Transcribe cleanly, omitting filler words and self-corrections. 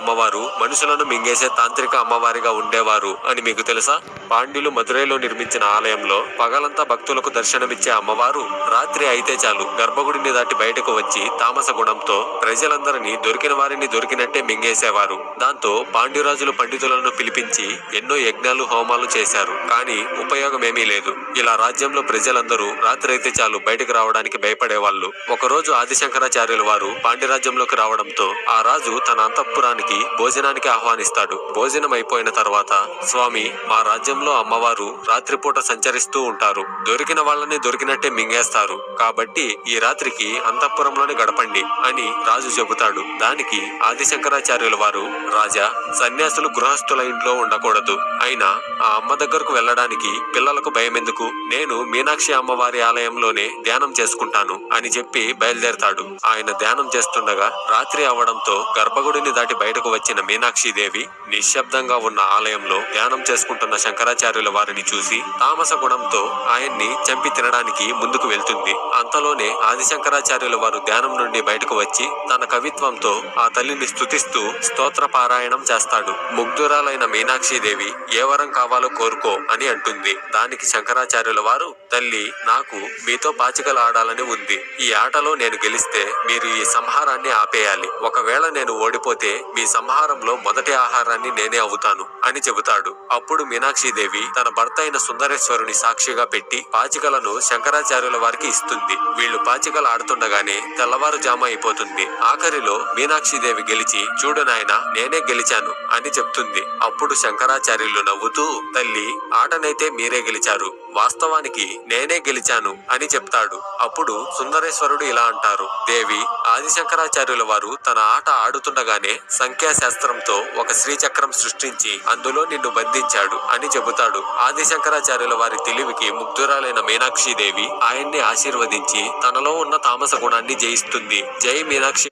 అమ్మవారు మనుషులను మింగేసే తాంత్రిక అమ్మవారిగా ఉండేవారు అని మీకు తెలుసా? పాండ్యులు మదురైలో నిర్మించిన ఆలయంలో పగలంతా భక్తులకు దర్శనమిచ్చే అమ్మవారు రాత్రి అయితే చాలు గర్భగుడిని దాటి బయటకు వచ్చి తామస గుణంతో ప్రజలందరినీ దొరికిన వారిని దొరికినట్టే మింగేసేవారు. దాంతో పాండ్యురాజులు పండితులను పిలిపించి ఎన్నో యజ్ఞాలు హోమాలు చేశారు. కానీ ఉపయోగమేమీ లేదు. ఇలా రాజ్యంలో ప్రజలందరూ రాత్రి అయితే చాలు బయటకు రావడానికి భయపడేవాళ్ళు. ఒకరోజు ఆదిశంకరాచార్యుల వారు పాండ్యరాజ్యంలోకి రావడంతో ఆ రాజు తన అంతఃపురానికి భోజనానికి ఆహ్వానిస్తాడు. భోజనం అయిపోయిన తర్వాత, స్వామి, మా రాజ్యంలో అమ్మవారు రాత్రిపూట సంచరిస్తూ ఉంటారు. దొరికిన వాళ్ళని దొరికినట్టే మింగేస్తారు. కాబట్టి ఈ రాత్రికి అంతఃపురంలోనే గడపండి అని రాజు చెబుతాడు. దానికి ఆదిశంకరాచార్యుల వారు, రాజా, సన్యాసులు గృహస్థుల ఇంట్లో ఉండకూడదు. అయినా ఆ అమ్మ దగ్గరకు వెళ్ళడానికి పిల్లలకు భయం ఎందుకు? నేను మీనాక్షి అమ్మవారి ఆలయంలోనే ధ్యానం చేసుకుంటాను అని చెప్పి బయలుదేరతాడు. ఆయన ధ్యానం చేస్తుండగా రాత్రి అవడంతో గర్భగుడిని దాటి బయటకు వచ్చిన మీనాక్షిదేవి నిశ్శబ్దంగా ఉన్న ఆలయంలో ధ్యానం చేసుకుంటున్న శంకరాచార్యుల వారిని చూసి తామస గుణంతో ఆయన్ని చంపి తినడానికి ముందుకు వెళ్తుంది. అంతలోనే ఆదిశంకరాచార్యుల వారు ధ్యానం నుండి బయటకు వచ్చి తన కవిత్వంతో ఆ తల్లిని స్తుతిస్తూ స్తోత్ర పారాయణం చేస్తాడు. ముగ్ధురాలైన మీనాక్షిదేవి ఏ వరం కావాలో కోరుకో అని అంటుంది. దానికి శంకరాచార్యుల వారు, తల్లి, నాకు మీతో పాచికలు ఆడాలని ఉంది. ఈ ఆటలో నేను గెలిస్తే మీరు ఈ సంహారాన్ని ఆపేయాలి. ఒకవేళ నేను ఓడిపోతే మీ సంహారంలో మొదటి ఆహారాన్ని నేనే అవుతాను అని చెబుతాడు. అప్పుడు మీనాక్షిదేవి తన భర్త అయిన సుందరేశ్వరుని సాక్షిగా పెట్టి పాచికలను శంకరాచార్యుల వారికి ఇస్తుంది. వీళ్లు పాచికలు ఆడుతుండగానే తెల్లవారుజామ అయిపోతుంది. ఆఖరిలో మీనాక్షిదేవి గెలిచి, చూడు నాయనా, నేనే గెలిచాను అని చెప్తుంది. అప్పుడు శంకరాచార్యులు నవ్వుతూ, తల్లి, ఆటనైతే మీరే గెలిచారు, వాస్తవానికి నేనే గెలిచాను అని చెప్తాడు. అప్పుడు సుందరేశ్వరుడు ఇలా అంటారు, దేవి, ఆదిశంకరాచార్యుల వారు తన ఆట ఆడుతుండగానే సంఖ్యాశాస్త్రంతో ఒక శ్రీచక్రం సృష్టించి అందులో నిన్ను బంధించాడు అని చెబుతాడు. ఆదిశంకరాచార్యుల వారి తెలివికి ముగ్ధురాలైన మీనాక్షిదేవి ఆయన్ని ఆశీర్వదించి తనలో ఉన్న తామస గుణాన్ని జయిస్తుంది. జై మీనాక్షి.